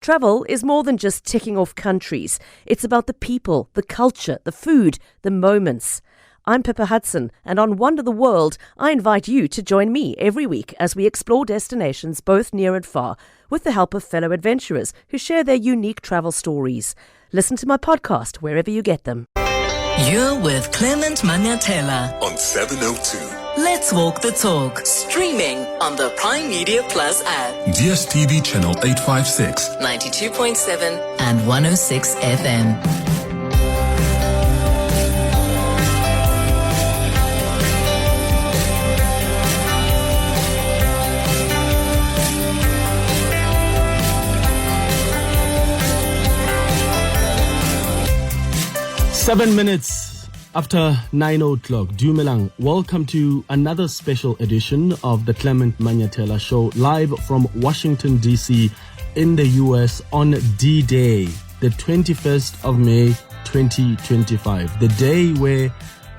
Travel is more than just ticking off countries. It's about the people, the culture, the food, the moments. I'm Pippa Hudson, and on Wonder the World, I invite you to join me every week as we explore destinations both near and far, with the help of fellow adventurers who share their unique travel stories. Listen to my podcast wherever you get them. You're with Clement Manyathela on 702. Let's walk the talk. Streaming on the Prime Media Plus app. DSTV channel 856. 92.7 and 106 FM. 7 minutes after 9 o'clock. Dumelang, welcome to another special edition of the Clement Manyathela Show, live from Washington, D.C. in the U.S. on D-Day, the 21st of May, 2025, the day where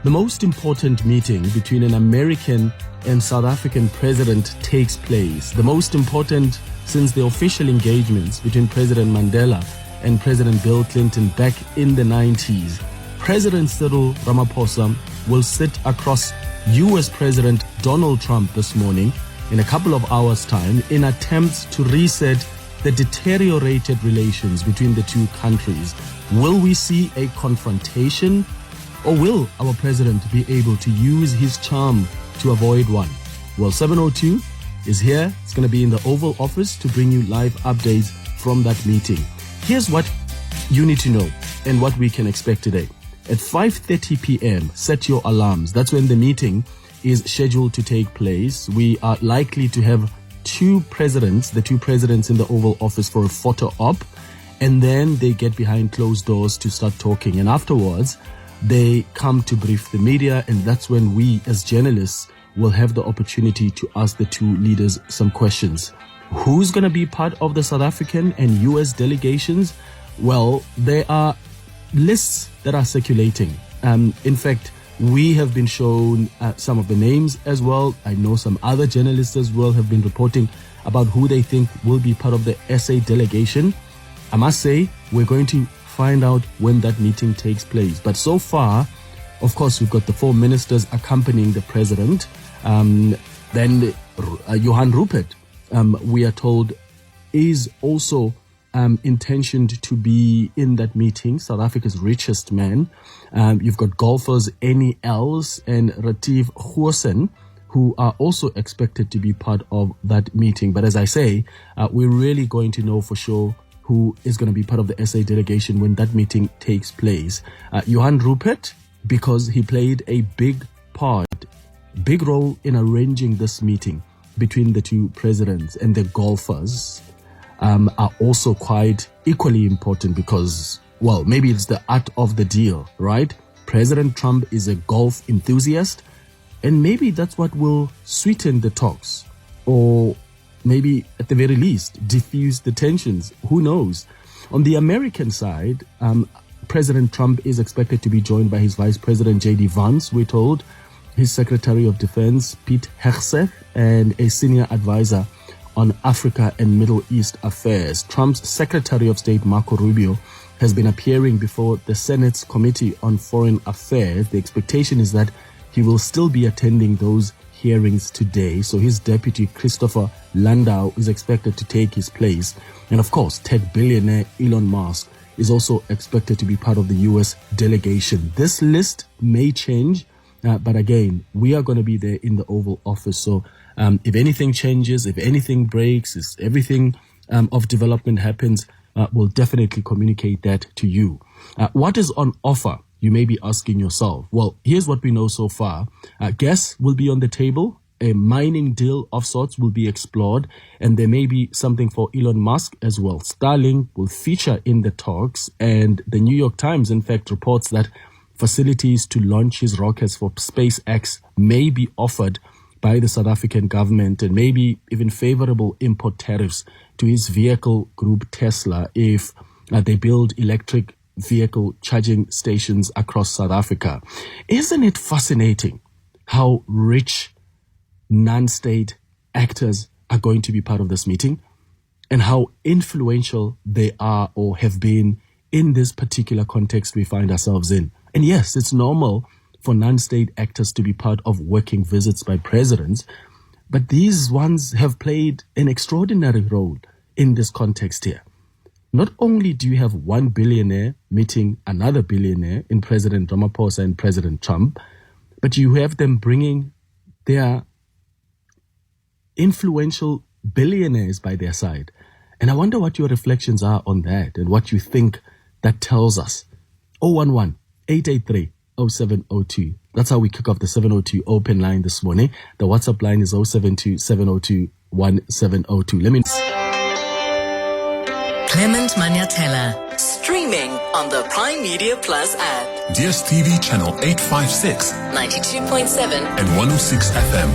the most important meeting between an American and South African president takes place, the most important since the official engagements between President Mandela and President Bill Clinton back in the 90s. President Cyril Ramaphosa will sit across U.S. President Donald Trump this morning in a couple of hours' time in attempts to reset the deteriorated relations between the two countries. Will we see a confrontation, or will our president be able to use his charm to avoid one? Well, 702 is here. It's going to be in the Oval Office to bring you live updates from that meeting. Here's what you need to know and what we can expect today. At 5:30 p.m., set your alarms. That's when the meeting is scheduled to take place. We are likely to have the two presidents in the Oval Office for a photo op, and then they get behind closed doors to start talking. And afterwards, they come to brief the media, and that's when we as journalists will have the opportunity to ask the two leaders some questions. Who's going to be part of the South African and U.S. delegations? Well, there are lists that are circulating. In fact, we have been shown some of the names as well. I know some other journalists as well have been reporting about who they think will be part of the SA delegation. I must say, we're going to find out when that meeting takes place. But so far, of course, we've got the four ministers accompanying the president. Then Johan Rupert, we are told, is also intentioned to be in that meeting, South Africa's richest man. You've got golfers Annie Els and Retief Goosen, who are also expected to be part of that meeting. But as I say, we're really going to know for sure who is going to be part of the SA delegation when that meeting takes place. Johan Rupert, because he played a big role in arranging this meeting between the two presidents, and the golfers are also quite equally important because, well, maybe it's the art of the deal, right? President Trump is a golf enthusiast, and maybe that's what will sweeten the talks, or maybe at the very least diffuse the tensions. Who knows? On the American side, President Trump is expected to be joined by his Vice President J.D. Vance, we're told, his Secretary of Defense Pete Hegseth, and a senior advisor on Africa and Middle East affairs. Trump's Secretary of State Marco Rubio has been appearing before the Senate's Committee on Foreign Affairs. The expectation is that he will still be attending those hearings today. So his deputy Christopher Landau is expected to take his place. And of course, tech billionaire Elon Musk is also expected to be part of the U.S. delegation. This list may change, but again, we are going to be there in the Oval Office. So if anything changes, if anything breaks, if everything of development happens, we'll definitely communicate that to you. What is on offer? You may be asking yourself. Well, here's what we know so far. Gas will be on the table. A mining deal of sorts will be explored, and there may be something for Elon Musk as well. Starlink will feature in the talks, and the New York Times, in fact, reports that facilities to launch his rockets for SpaceX may be offered by the South African government, and maybe even favorable import tariffs to his vehicle group Tesla if they build electric vehicle charging stations across South Africa. Isn't it fascinating how rich non-state actors are going to be part of this meeting? and how influential they are or have been in this particular context we find ourselves in. And yes, it's normal for non-state actors to be part of working visits by presidents, but these ones have played an extraordinary role in this context here. Not only do you have one billionaire meeting another billionaire in President Ramaphosa and President Trump, but you have them bringing their influential billionaires by their side. And I wonder what your reflections are on that and what you think that tells us. 011-883-0702. That's how we kick off the 702 open line this morning. The WhatsApp line is 072-702-1702. Let me... Clement Manyathela, streaming on the Prime Media Plus app. DSTV channel 856 92.7 and 106 FM.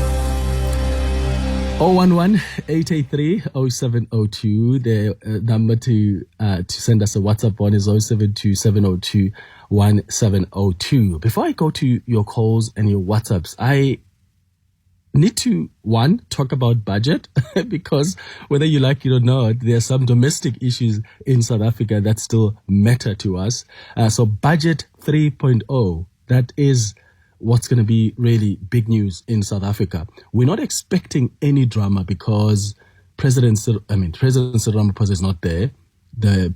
011-883-0702. The number to send us a WhatsApp on is 072-702-1702. Before I go to your calls and your WhatsApps, I need to, one, talk about budget because whether you like it or not, there are some domestic issues in South Africa that still matter to us. So budget 3.0, that is what's going to be really big news in South Africa. We're not expecting any drama because President Cyril Ramaphosa is not there. The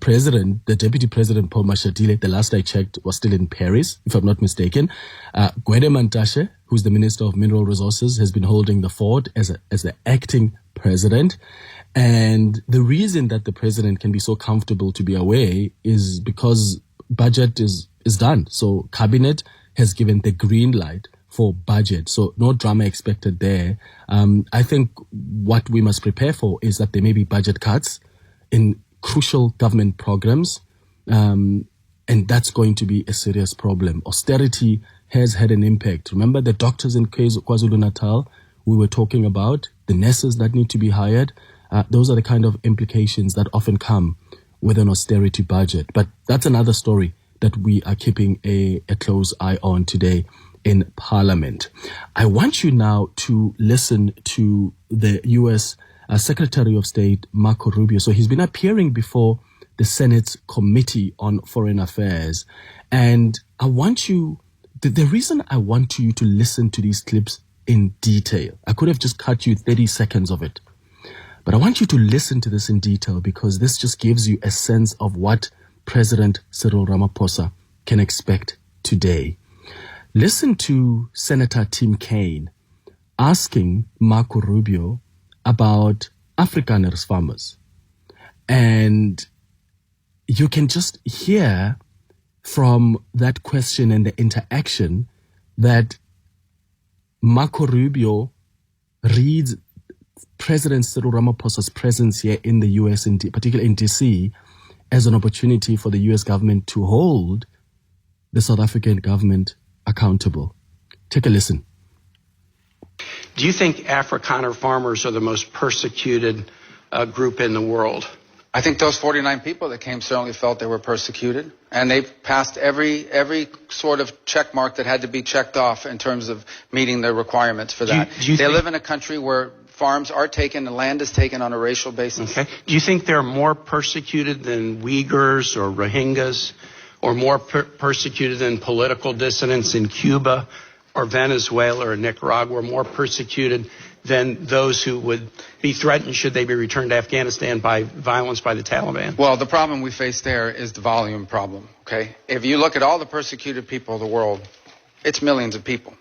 Deputy President Paul Mashatile, the last I checked, was still in Paris, if I'm not mistaken. Gwede Mantashe, who's the Minister of Mineral Resources, has been holding the fort as the acting president. And the reason that the president can be so comfortable to be away is because budget is done. So cabinet has given the green light for budget. So no drama expected there. I think what we must prepare for is that there may be budget cuts in crucial government programs, and that's going to be a serious problem. Austerity has had an impact. Remember the doctors in KwaZulu-Natal we were talking about, the nurses that need to be hired. Those are the kind of implications that often come with an austerity budget. But that's another story that we are keeping a close eye on today in Parliament. I want you now to listen to the U.S. Secretary of State Marco Rubio. So he's been appearing before the Senate's Committee on Foreign Affairs. And I want you, the reason I want you to listen to these clips in detail, I could have just cut you 30 seconds of it, but I want you to listen to this in detail because this just gives you a sense of what President Cyril Ramaphosa can expect today. Listen to Senator Tim Kaine asking Marco Rubio about Afrikaners farmers. And you can just hear from that question and the interaction that Marco Rubio reads President Cyril Ramaphosa's presence here in the US, particularly in DC, as an opportunity for the US government to hold the South African government accountable. Take a listen. Do you think Afrikaner farmers are the most persecuted group in the world? I think those 49 people that came certainly felt they were persecuted, and they passed every sort of check mark that had to be checked off in terms of meeting the requirements for that. They live in a country where farms are taken and land is taken on a racial basis. Okay. Do you think they're more persecuted than Uyghurs or Rohingyas, or more persecuted than political dissidents in Cuba or Venezuela or Nicaragua, or more persecuted than those who would be threatened should they be returned to Afghanistan by violence by the Taliban? Well, the problem we face there is the volume problem, okay? If you look at all the persecuted people of the world, it's millions of people.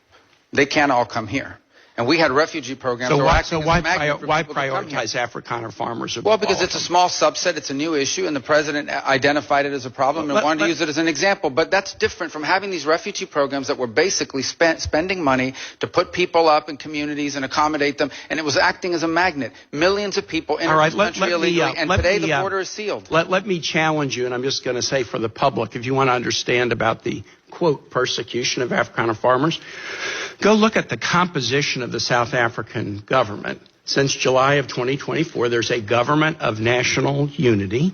They can't all come here. And we had refugee programs. So why prioritize Afrikaner farmers? Well, because it's a small subset. It's a new issue, and the president identified it as a problem and wanted to use it as an example. But that's different from having these refugee programs that were basically spending money to put people up in communities and accommodate them, and it was acting as a magnet. Millions of people enter the country illegally, and today the border is sealed. Let me challenge you, and I'm just going to say for the public, if you want to understand about the quote, persecution of Afrikaner farmers, go look at the composition of the South African government. Since July of 2024, there's a government of national unity,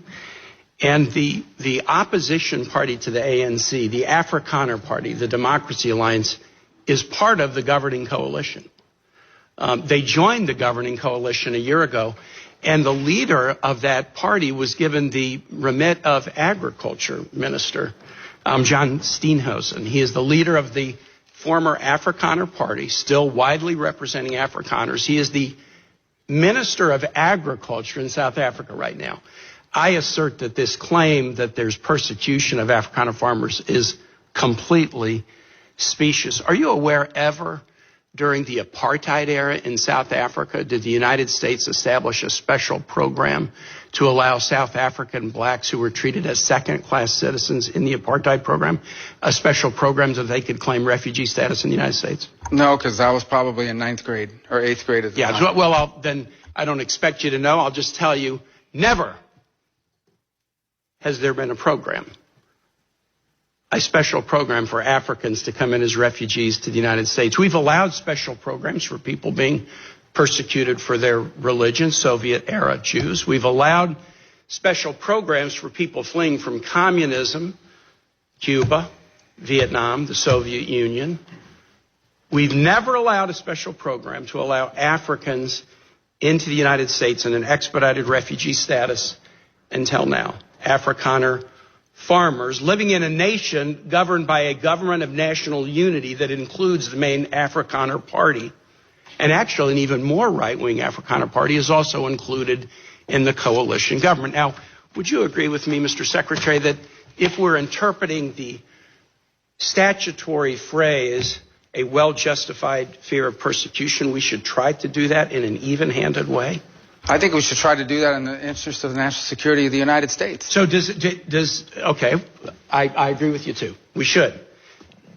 and the opposition party to the ANC, the Afrikaner Party, the Democracy Alliance, is part of the governing coalition. They joined the governing coalition a year ago, And the leader of that party was given the remit of agriculture minister, John Steenhuisen. He is the leader of the former Afrikaner party, still widely representing Afrikaners. He is the minister of agriculture in South Africa right now. I assert that this claim that there's persecution of Afrikaner farmers is completely specious. Are you aware ever during the apartheid era in South Africa did the United States establish a special program to allow South African blacks who were treated as second-class citizens in the apartheid program, a special program that they could claim refugee status in the United States? No, because I was probably in 9th grade or 8th grade at the time. Yeah, well, then I don't expect you to know. I'll just tell you, never has there been a special program for Africans to come in as refugees to the United States. We've allowed special programs for people being persecuted for their religion, Soviet-era Jews. We've allowed special programs for people fleeing from communism, Cuba, Vietnam, the Soviet Union. We've never allowed a special program to allow Africans into the United States in an expedited refugee status until now. Afrikaner farmers living in a nation governed by a government of national unity that includes the main Afrikaner party. And actually, an even more right-wing Afrikaner party is also included in the coalition government. Now, would you agree with me, Mr. Secretary, that if we're interpreting the statutory phrase, a well-justified fear of persecution, we should try to do that in an even-handed way? I think we should try to do that in the interest of the national security of the United States. So okay, I agree with you too. We should.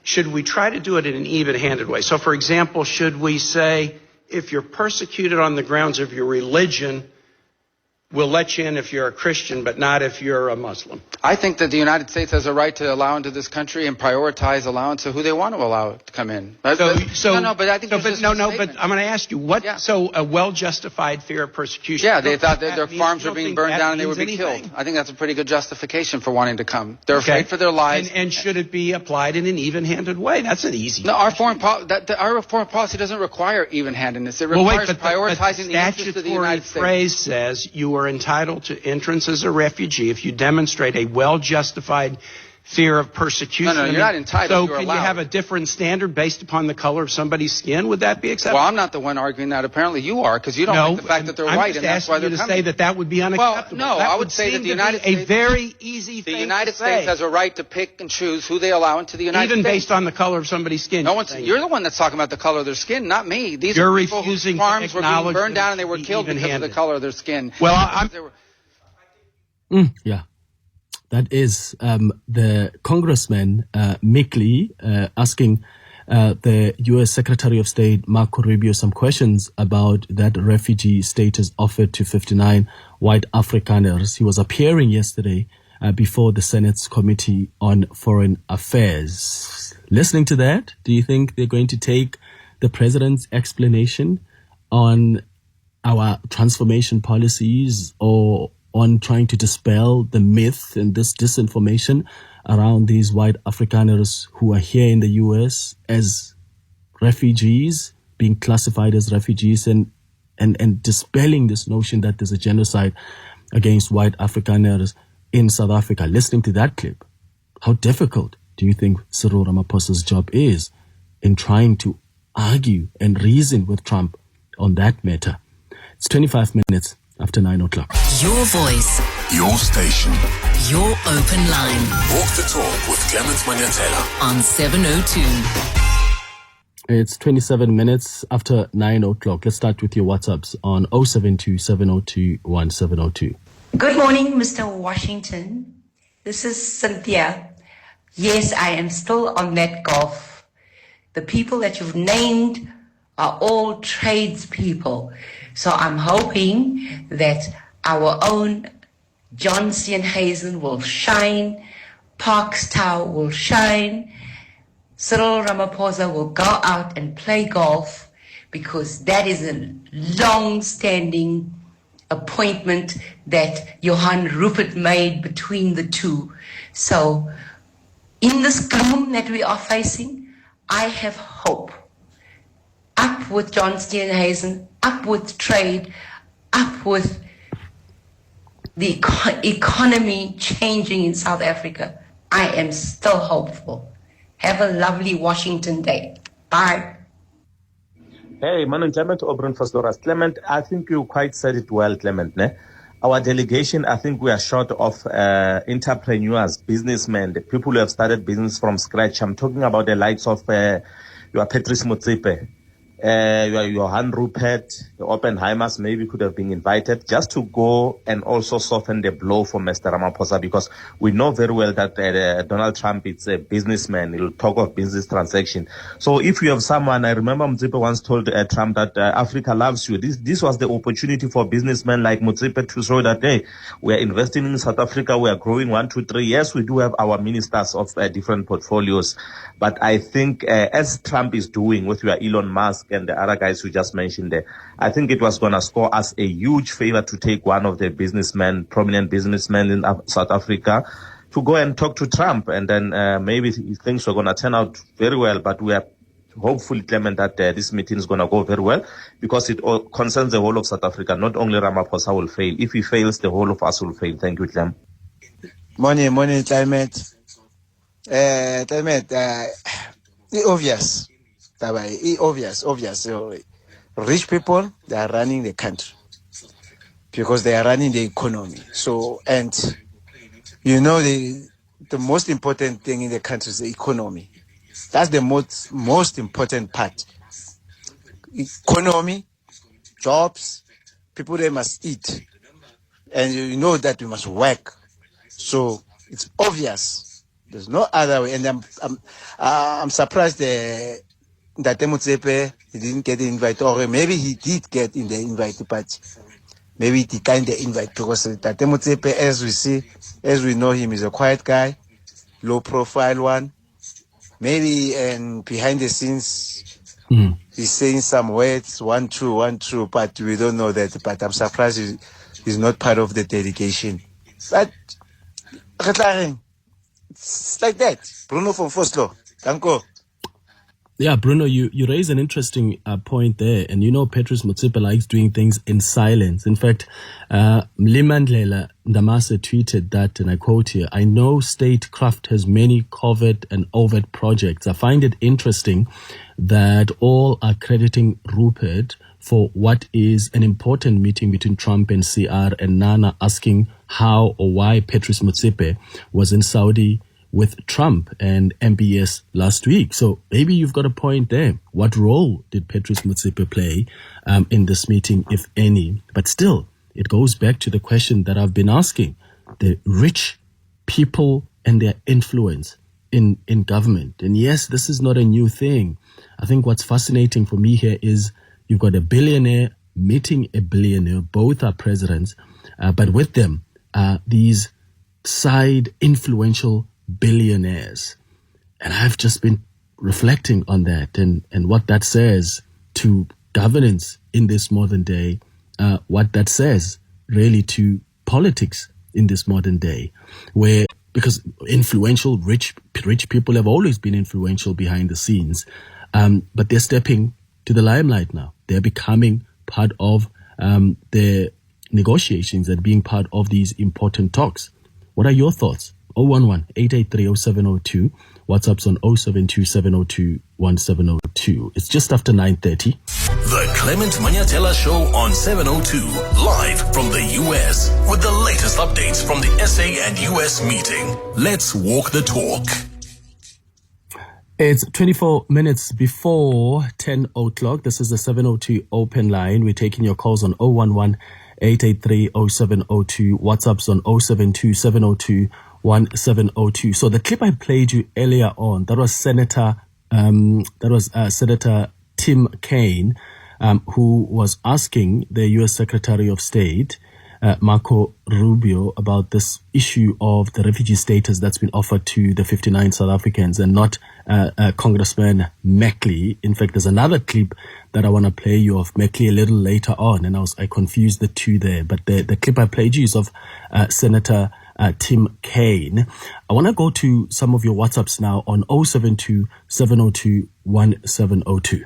Should we try to do it in an even-handed way? So, for example, should we say, if you're persecuted on the grounds of your religion, we'll let you in if you're a Christian, but not if you're a Muslim? I think that the United States has a right to allow into this country and prioritize allowance of who they want to allow to come in. But I think but I'm going to ask you, so a well-justified fear of persecution? Yeah, they thought that their farms were being burned down and they would be killed. I think that's a pretty good justification for wanting to come. They're afraid for their lives. And should it be applied in an even-handed way? That's an easy No, our foreign policy doesn't require even-handedness. It requires prioritizing the interests of the United States. The statutory phrase says you are entitled to entrance as a refugee if you demonstrate a well-justified fear of persecution. No, you're not entitled. So can you have a different standard based upon the color of somebody's skin? Would that be acceptable? Well, I'm not the one arguing that. Apparently you are, because you don't like the fact that they're white, and that's why they're coming. I'm just asking you to say that would be unacceptable. Well, no, I would say that the United States... a very easy thing to say. The United States has a right to pick and choose who they allow into the United States. Even based on the color of somebody's skin. You're the one that's talking about the color of their skin, not me. These are people whose farms were being burned down and they were killed because of the color of their skin. Well, yeah. That is the Congressman Mick Lee asking the U.S. Secretary of State Marco Rubio some questions about that refugee status offered to 59 white Afrikaners. He was appearing yesterday before the Senate's Committee on Foreign Affairs. Listening to that, do you think they're going to take the president's explanation on our transformation policies or on trying to dispel the myth and this disinformation around these white Afrikaners who are here in the U.S. as refugees, being classified as refugees, and dispelling this notion that there's a genocide against white Afrikaners in South Africa? Listening to that clip, how difficult do you think Cyril Ramaphosa's job is in trying to argue and reason with Trump on that matter? It's 25 minutes after 9 o'clock. Your voice. Your station. Your open line. Walk the talk with Clement Manyathela on 702. It's 27 minutes after 9 o'clock. Let's start with your WhatsApps on 072-702-1702. Good morning, Mr. Washington. This is Cynthia. Yes, I am still on that golf. The people that you've named are all tradespeople. So I'm hoping that our own John Steenhuisen will shine, Parkstown will shine, Cyril Ramaphosa will go out and play golf, because that is a long-standing appointment that Johan Rupert made between the two. So in this gloom that we are facing, I have hope. Up with John Steenhuisen, up with trade, up with the economy changing in South Africa, I am still hopeful. Have a lovely Washington Day. Bye. Hey, Manon Clement Obron Fostoras. Clement, I think you quite said it well, Clement. Ne? Our delegation, I think we are short of entrepreneurs, businessmen, the people who have started business from scratch. I'm talking about the likes of your Patrice Motsepe, your Johan Rupert, the Oppenheimers maybe could have been invited just to go and also soften the blow for Mr. Ramaphosa, because we know very well that Donald Trump is a businessman. He'll talk of business transaction. So if you have someone, I remember Motsepe once told Trump that Africa loves you. This was the opportunity for businessmen like Motsepe to show that, hey, we are investing in South Africa. We are growing 1, 2, 3. Yes, we do have our ministers of different portfolios. But I think as Trump is doing with your Elon Musk and the other guys who just mentioned there, I think it was going to score us a huge favor to take one of the prominent businessmen in South Africa to go and talk to Trump. And then maybe things were going to turn out very well. But we are hopefully, Clement, that this meeting is going to go very well, because it all concerns the whole of South Africa. Not only Ramaphosa will fail. If he fails, the whole of us will fail. Thank you, Clem. Morning, Clement. Clement, it's obvious. It's obvious. Rich people, they are running the country because they are running the economy. So, and you know, the most important thing in the country is the economy. That's the most important part. Economy, jobs, people, they must eat. And you know that we must work. So it's obvious. There's no other way. And I'm surprised that Motsepe, he didn't get the invite, or maybe he did get in the invite, but maybe he declined the invite, because Tate Motsepe, as we know him, is a quiet guy, low profile one. Maybe and behind the scenes, he's saying some words, one true, but we don't know that. But I'm surprised he's not part of the delegation. But it's like that. Bruno from Foslo. Danko. Yeah, Bruno, you raise an interesting point there. And you know, Patrice Motsepe likes doing things in silence. In fact, Mlimandlela Ndamase tweeted that, and I quote here, "I know statecraft has many covert and overt projects. I find it interesting that all are crediting Rupert for what is an important meeting between Trump and CR, and Nana asking how or why Patrice Motsepe was in Saudi with Trump and MBS last week." So maybe you've got a point there. What role did Patrice Motsepe play in this meeting, if any? But still, it goes back to the question that I've been asking. The rich people and their influence in government. And yes, this is not a new thing. I think what's fascinating for me here is you've got a billionaire meeting a billionaire. Both are presidents, but with them these side influential billionaires. And I've just been reflecting on that and what that says to governance in this modern day, what that says really to politics in this modern day, because influential, rich people have always been influential behind the scenes, but they're stepping to the limelight now. They're becoming part of the negotiations and being part of these important talks. What are your thoughts? 011-883-0702. WhatsApp's on 072-702-1702. It's just after 9:30. The Clement Manyathela Show on 702, live from the US, with the latest updates from the SA and US meeting. Let's walk the talk. It's 24 minutes before 10 o'clock. This is the 702 open line. We're taking your calls on 011-883-0702. WhatsApp's on 072-702-1702. So the clip I played you earlier on, that was Senator Tim Kaine, who was asking the U.S. Secretary of State, Marco Rubio, about this issue of the refugee status that's been offered to the 59 South Africans and not Congressman Mackley. In fact, there's another clip that I want to play you of Mackley a little later on, and I confused the two there. But the clip I played you is of Senator Tim Kaine. I want to go to some of your WhatsApps now on 072-702-1702.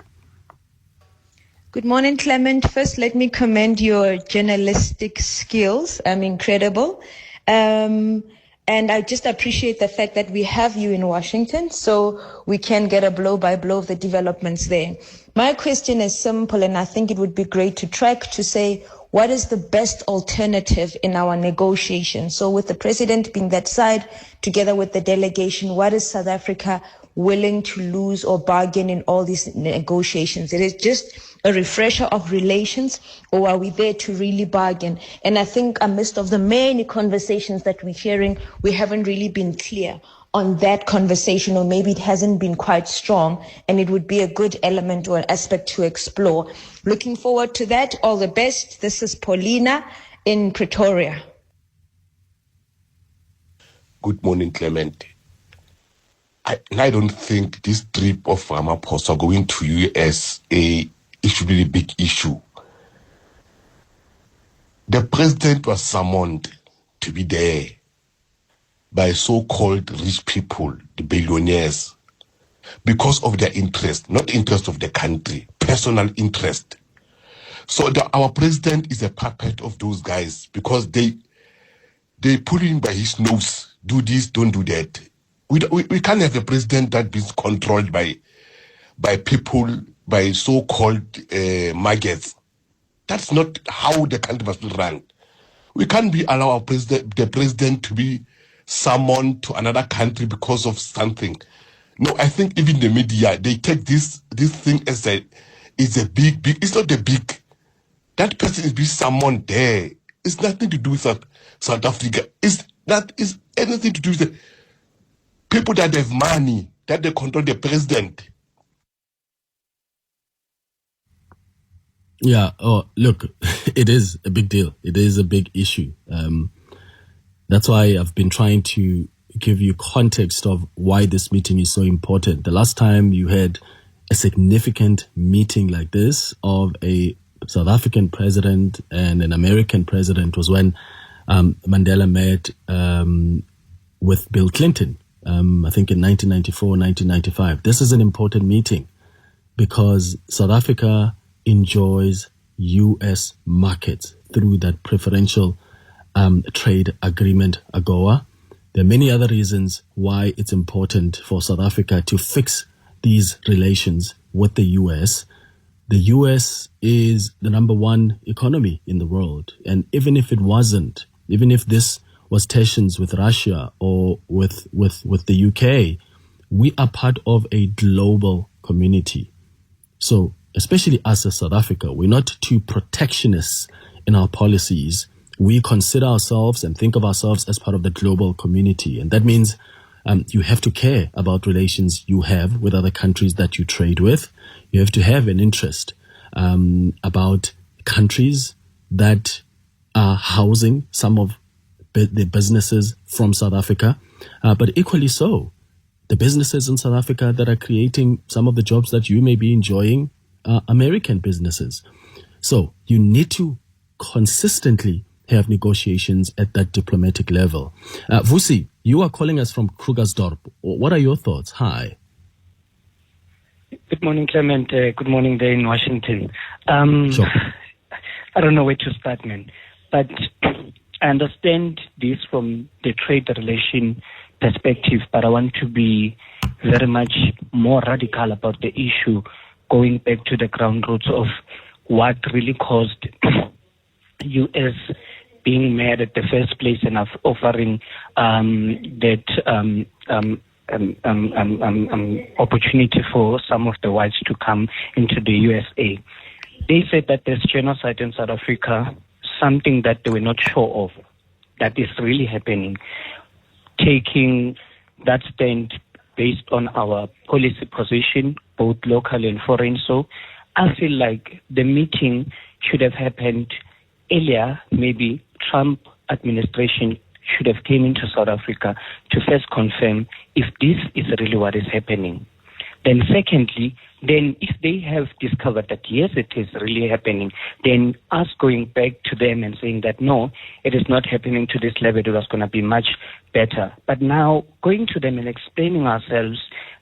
Good morning, Clement. First, let me commend your journalistic skills. Incredible. And I just appreciate the fact that we have you in Washington so we can get a blow by blow of the developments there. My question is simple, and I think it would be great to track to say, what is the best alternative in our negotiations? So with the president being that side, together with the delegation, what is South Africa willing to lose or bargain in all these negotiations? It is just a refresher of relations, or are we there to really bargain? And I think amidst of the many conversations that we're hearing, we haven't really been clear on that conversation, or maybe it hasn't been quite strong, and it would be a good element or an aspect to explore. Looking forward to that. All the best. This is Paulina in Pretoria. Good morning, Clement. I don't think this trip of Ramaphosa going to USA, it should be a big issue. The president was summoned to be there by so-called rich people, the billionaires, because of their interest, not interest of the country, personal interest. So our president is a puppet of those guys because they pull him by his nose, do this, don't do that. We can't have a president that is controlled by people, by so-called maggots. That's not how the country must be run. We can't allow the president to be summoned to another country because of something. No, I think even the media, they take this thing as a big. It's not a big. That person is being summoned there. It's nothing to do with South Africa. It's anything to do with the people that have money, that they control the president. Yeah. Oh, look, it is a big deal. It is a big issue. That's why I've been trying to give you context of why this meeting is so important. The last time you had a significant meeting like this of a South African president and an American president was when Mandela met with Bill Clinton, I think in 1994, 1995. This is an important meeting because South Africa enjoys U.S. markets through that preferential trade agreement, AGOA. There are many other reasons why it's important for South Africa to fix these relations with the U.S. The U.S. is the number one economy in the world. And even if it wasn't, even if this was tensions with Russia or with the UK, we are part of a global community. So especially us as South Africa, we're not too protectionist in our policies. We consider ourselves and think of ourselves as part of the global community. And that means you have to care about relations you have with other countries that you trade with. You have to have an interest about countries that are housing some of the businesses from South Africa, but equally so, the businesses in South Africa that are creating some of the jobs that you may be enjoying are American businesses. So you need to consistently have negotiations at that diplomatic level. Vusi, you are calling us from Krugersdorp. What are your thoughts? Hi. Good morning, Clement. Good morning there in Washington. Sure. I don't know where to start, man. But I understand this from the trade relation perspective, but I want to be very much more radical about the issue, going back to the ground roots of what really caused U.S. being mad at the first place and offering that opportunity for some of the whites to come into the USA. They said that there's genocide in South Africa, something that they were not sure of, that is really happening. Taking that stand based on our policy position, both local and foreign. So I feel like the meeting should have happened earlier. Maybe Trump administration should have came into South Africa to first confirm if this is really what is happening. Then secondly, then if they have discovered that yes, it is really happening, then us going back to them and saying that no, it is not happening to this level, it was going to be much better. But now going to them and explaining ourselves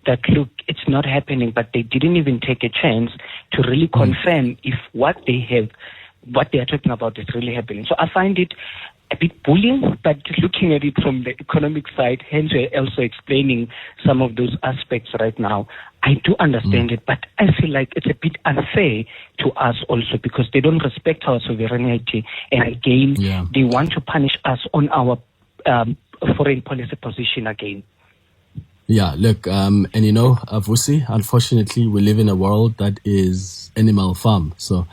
that, look, it's not happening, but they didn't even take a chance to really confirm if what they are talking about is really happening. So I find it a bit bullying, but looking at it from the economic side, hence we're also explaining some of those aspects right now. I do understand it, but I feel like it's a bit unfair to us also because they don't respect our sovereignty, and again, they want to punish us on our foreign policy position again. Yeah, look, and Vusi, unfortunately, we live in a world that is animal farm. So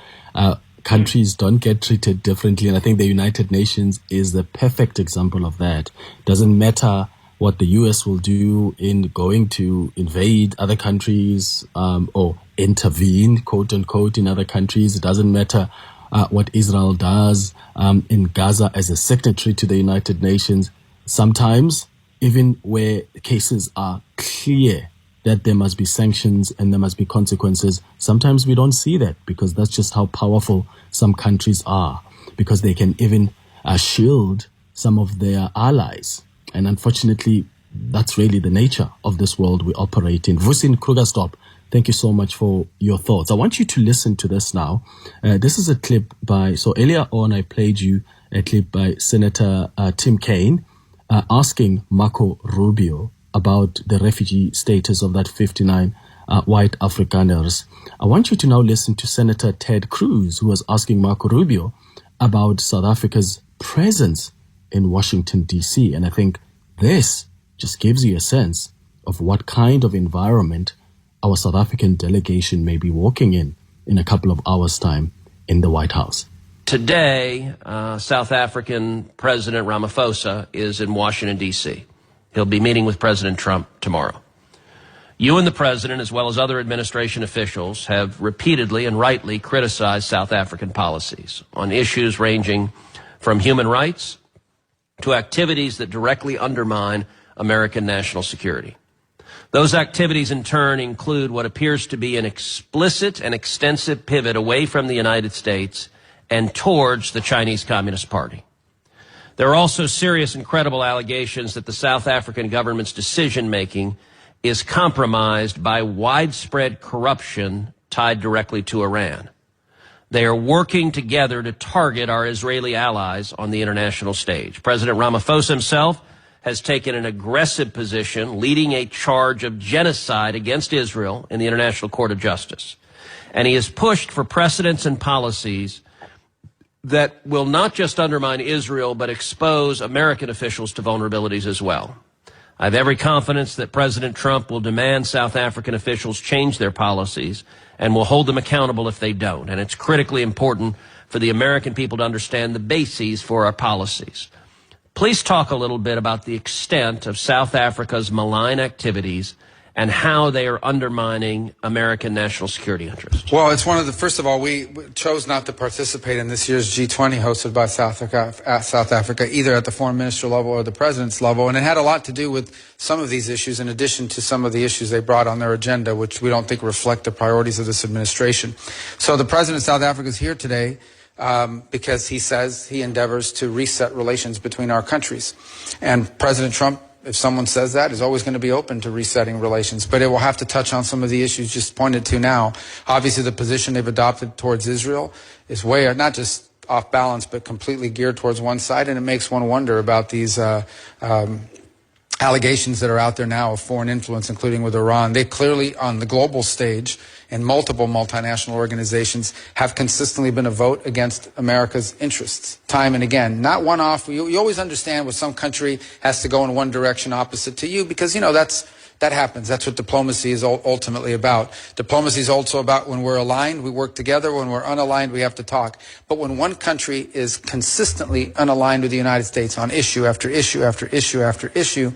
countries don't get treated differently. And I think the United Nations is the perfect example of that. Doesn't matter what the US will do in going to invade other countries or intervene, quote unquote, in other countries. It doesn't matter what Israel does in Gaza as a signatory to the United Nations. Sometimes, even where cases are clear that there must be sanctions and there must be consequences, sometimes we don't see that because that's just how powerful some countries are, because they can even shield some of their allies. And unfortunately, that's really the nature of this world we operate in. Vusin Krugerstop, thank you so much for your thoughts. I want you to listen to this now. This is a clip so earlier on I played you a clip by Senator Tim Kaine, asking Marco Rubio about the refugee status of that 59 white Afrikaners. I want you to now listen to Senator Ted Cruz, who was asking Marco Rubio about South Africa's presence in Washington, D.C. And I think this just gives you a sense of what kind of environment our South African delegation may be walking in a couple of hours' time in the White House. Today, South African President Ramaphosa is in Washington, D.C. He'll be meeting with President Trump tomorrow. You and the President, as well as other administration officials, have repeatedly and rightly criticized South African policies on issues ranging from human rights to activities that directly undermine American national security. Those activities, in turn, include what appears to be an explicit and extensive pivot away from the United States and towards the Chinese Communist Party. There are also serious and credible allegations that the South African government's decision-making is compromised by widespread corruption tied directly to Iran. They are working together to target our Israeli allies on the international stage. President Ramaphosa himself has taken an aggressive position, leading a charge of genocide against Israel in the International Court of Justice. And he has pushed for precedents and policies that will not just undermine Israel, but expose American officials to vulnerabilities as well. I have every confidence that President Trump will demand South African officials change their policies and will hold them accountable if they don't. And it's critically important for the American people to understand the bases for our policies. Please talk a little bit about the extent of South Africa's malign activities and how they are undermining American national security interests. Well, it's first of all, we chose not to participate in this year's G20 hosted by South Africa, either at the foreign minister level or the president's level. And it had a lot to do with some of these issues, in addition to some of the issues they brought on their agenda, which we don't think reflect the priorities of this administration. So the president of South Africa is here today because he says he endeavors to reset relations between our countries. And President Trump, if someone says that, is always going to be open to resetting relations. But it will have to touch on some of the issues just pointed to now. Obviously, the position they've adopted towards Israel is way, not just off balance, but completely geared towards one side. And it makes one wonder about these allegations that are out there now of foreign influence, including with Iran. They clearly, on the global stage, and multiple multinational organizations, have consistently been a vote against America's interests, time and again. Not one-off. You always understand when some country has to go in one direction opposite to you, because, that happens. That's what diplomacy is ultimately about. Diplomacy is also about when we're aligned, we work together. When we're unaligned, we have to talk. But when one country is consistently unaligned with the United States on issue after issue after issue after issue,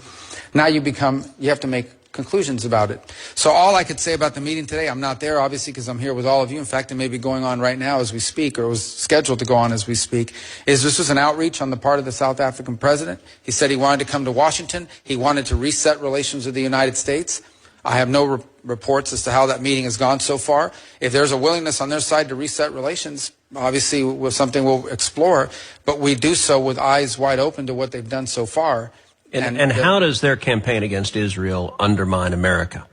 now you have to make conclusions about it. So all I could say about the meeting today, I'm not there, obviously, because I'm here with all of you. In fact, it may be going on right now as we speak, or was scheduled to go on as we speak, is this was an outreach on the part of the South African president. He said he wanted to come to Washington. He wanted to reset relations with the United States. I have no reports as to how that meeting has gone so far. If there's a willingness on their side to reset relations, obviously was something we'll explore, but we do so with eyes wide open to what they've done so far. And how does their campaign against Israel undermine America?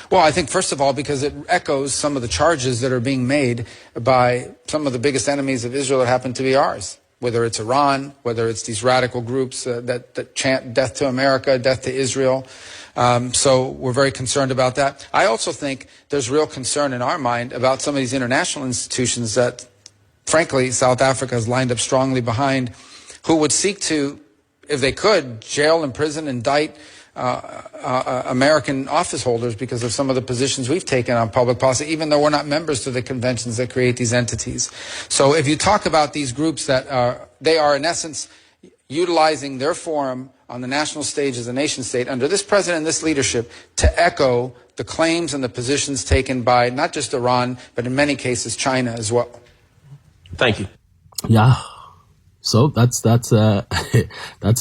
Well, I think, first of all, because it echoes some of the charges that are being made by some of the biggest enemies of Israel that happen to be ours, whether it's Iran, whether it's these radical groups that chant death to America, death to Israel. So we're very concerned about that. I also think there's real concern in our mind about some of these international institutions that, frankly, South Africa has lined up strongly behind, who would seek to, if they could, jail, imprison, indict American office holders because of some of the positions we've taken on public policy, even though we're not members to the conventions that create these entities. So if you talk about these groups they are in essence utilizing their forum on the national stage as a nation state under this president and this leadership to echo the claims and the positions taken by not just Iran, but in many cases China as well. Thank you. Yeah. So that's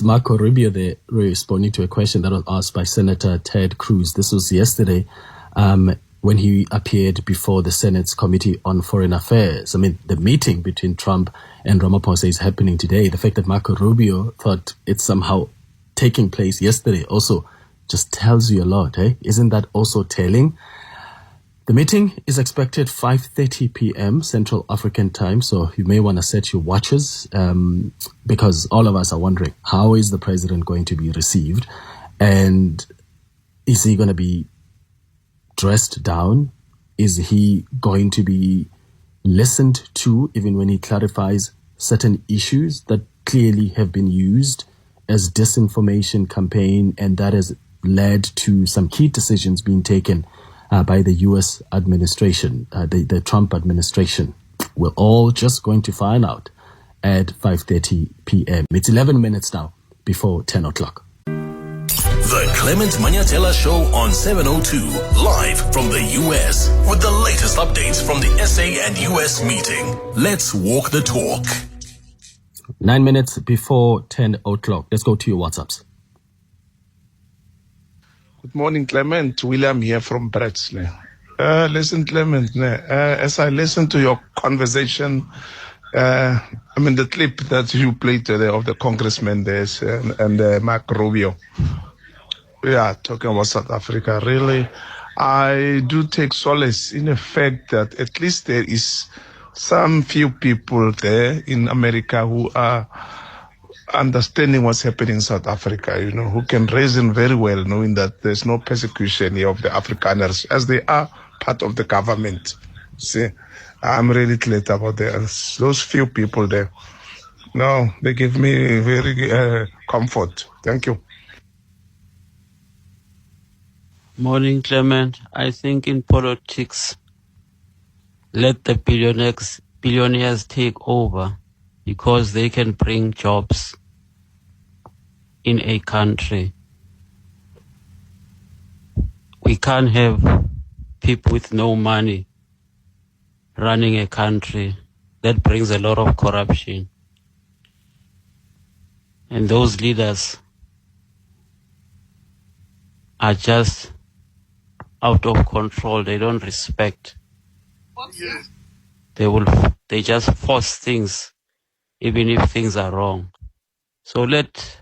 Marco Rubio there responding to a question that was asked by Senator Ted Cruz. This was yesterday when he appeared before the Senate's Committee on Foreign Affairs. I mean, the meeting between Trump and Ramaphosa is happening today. The fact that Marco Rubio thought it's somehow taking place yesterday also just tells you a lot, eh? Isn't that also telling? The meeting is expected 5:30 p.m. Central African time, so you may want to set your watches because all of us are wondering, how is the president going to be received? And is he going to be dressed down? Is he going to be listened to even when he clarifies certain issues that clearly have been used as disinformation campaign, and that has led to some key decisions being taken by the U.S. administration, the Trump administration? We're all just going to find out at 5:30 p.m. It's 11 minutes now before 10 o'clock. The Clement Manyathela Show on 702, live from the U.S. with the latest updates from the SA and U.S. meeting. Let's walk the talk. 9 minutes before 10 o'clock. Let's go to your WhatsApps. Good morning, Clement. William here from Bratsley. Listen, Clement, as I listen to your conversation, the clip that you played today of the congressman there and Mark Rubio, talking about South Africa, really, I do take solace in the fact that at least there is some few people there in America who are understanding what's happening in South Africa, who can reason very well, knowing that there's no persecution here of the Afrikaners, as they are part of the government. See, I'm really glad about those few people there. No, they give me very comfort. Thank you. Morning, Clement. I think in politics, let the billionaires take over because they can bring jobs in a country. We can't have people with no money running a country. That brings a lot of corruption. And those leaders are just out of control. They don't respect. They just force things, even if things are wrong. So let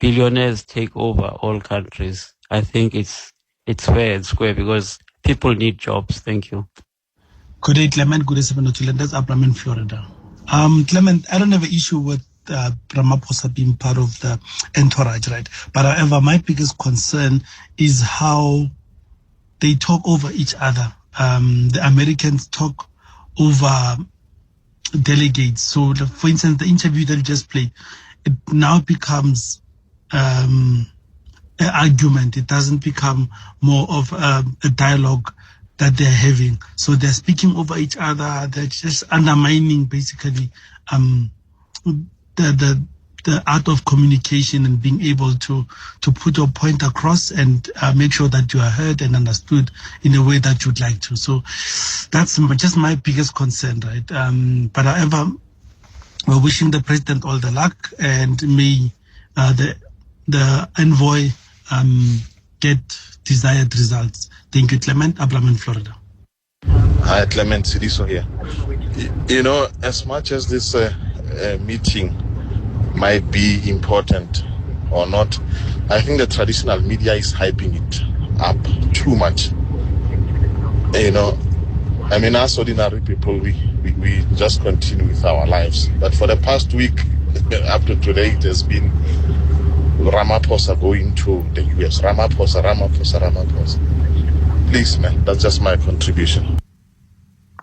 billionaires take over all countries. I think it's fair and square because people need jobs. Thank you. Good day, Clement. Good day, 702. That's Abraham in Florida. Clement, I don't have an issue with Ramaphosa being part of the entourage, right? But however, my biggest concern is how they talk over each other. The Americans talk over delegates. So, for instance, the interview that you just played, it now becomes an argument. It doesn't become more of a dialogue that they're having. So they're speaking over each other. They're just undermining basically the art of communication and being able to put your point across and make sure that you are heard and understood in a way that you'd like to. So that's just my biggest concern, right? But however, we're wishing the president all the luck, and may the envoy get desired results. Thank you, Clement. Abraham in Florida. Hi, Clement. Sidiso here. As much as this meeting might be important or not, I think the traditional media is hyping it up too much. I mean, us ordinary people, we just continue with our lives. But for the past week, up to today, it has been Ramaphosa going to the US. Ramaphosa. Please, man, that's just my contribution.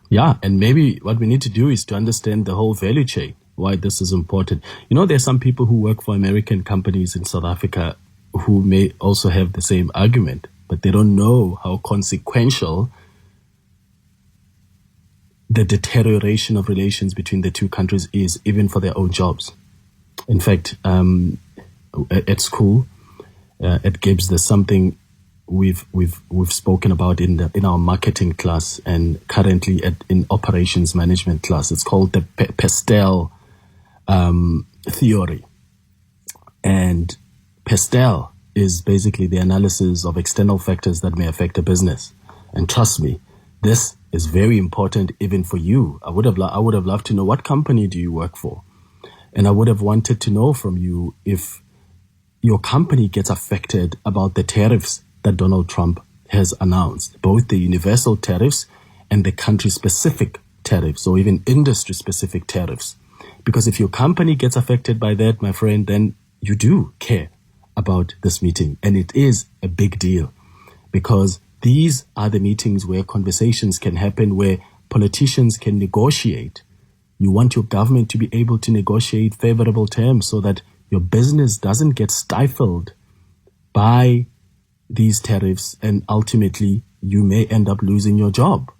Yeah, and maybe what we need to do is to understand the whole value chain, why this is important. There's some people who work for American companies in South Africa who may also have the same argument, but they don't know how consequential the deterioration of relations between the two countries is, even for their own jobs. In fact, at school, at Gibbs, there's something we've spoken about in our marketing class, and currently in operations management class. It's called the PESTEL theory. And PESTEL is basically the analysis of external factors that may affect a business. And trust me, this is very important even for you. I would have loved to know, what company do you work for? And I would have wanted to know from you if your company gets affected about the tariffs that Donald Trump has announced, both the universal tariffs and the country-specific tariffs, or even industry-specific tariffs. Because if your company gets affected by that, my friend, then you do care about this meeting. And it is a big deal, because these are the meetings where conversations can happen, where politicians can negotiate. You want your government to be able to negotiate favorable terms so that your business doesn't get stifled by these tariffs, and ultimately you may end up losing your job.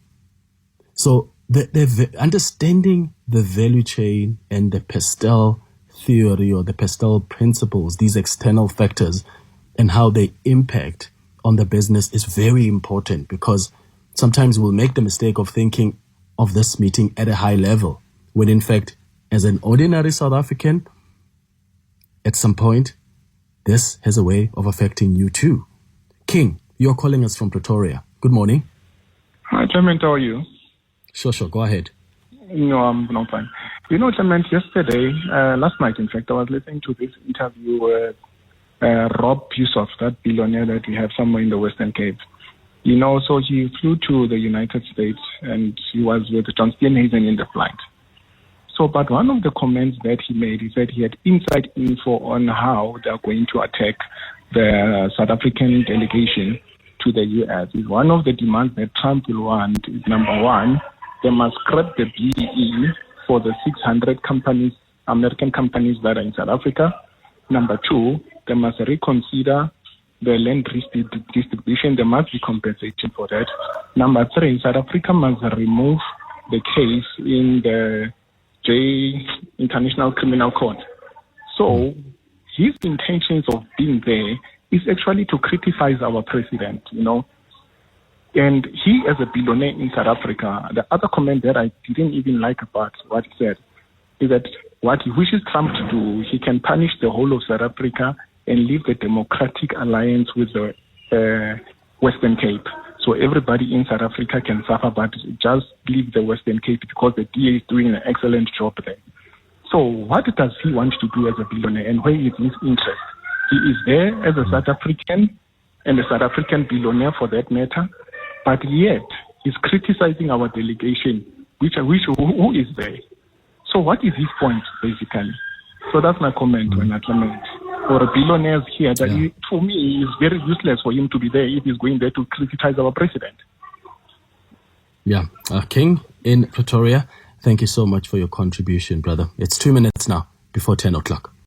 So the understanding the value chain and the PESTEL theory, or the PESTEL principles, these external factors, and how they impact on the business is very important, because sometimes we'll make the mistake of thinking of this meeting at a high level, when in fact, as an ordinary South African, at some point, this has a way of affecting you too. King, you're calling us from Pretoria. Good morning. Hi, Clement, how are you? Sure, go ahead. No, I'm fine. Clement, yesterday, last night, in fact, I was listening to this interview with Rob Yusuf, that billionaire that we have somewhere in the Western Cape. So he flew to the United States, and he was with John Steenhuisen in the flight. But one of the comments that he made, he said he had inside info on how they're going to attack the South African delegation to the U.S. One of the demands that Trump will want is, number one, they must scrap the BEE for the 600 companies, American companies that are in South Africa. Number two, they must reconsider the land distribution. There must be compensation for that. Number three, South Africa must remove the case in the International Criminal Court. So his intentions of being there is actually to criticize our president, And he, as a billionaire in South Africa, the other comment that I didn't even like about what he said is that what he wishes Trump to do, he can punish the whole of South Africa and leave the Democratic Alliance with the Western Cape. So everybody in South Africa can suffer, but just leave the Western Cape because the DA is doing an excellent job there. So what does he want to do as a billionaire, and where is his interest? He is there as a South African, and a South African billionaire for that matter, but yet he's criticizing our delegation, who is there? So what is his point, basically? So that's my comment on that. For billionaires here, for me, it's very useless for him to be there if he's going there to criticize our president. Yeah. King in Pretoria, thank you so much for your contribution, brother. It's 2 minutes now before 10 o'clock.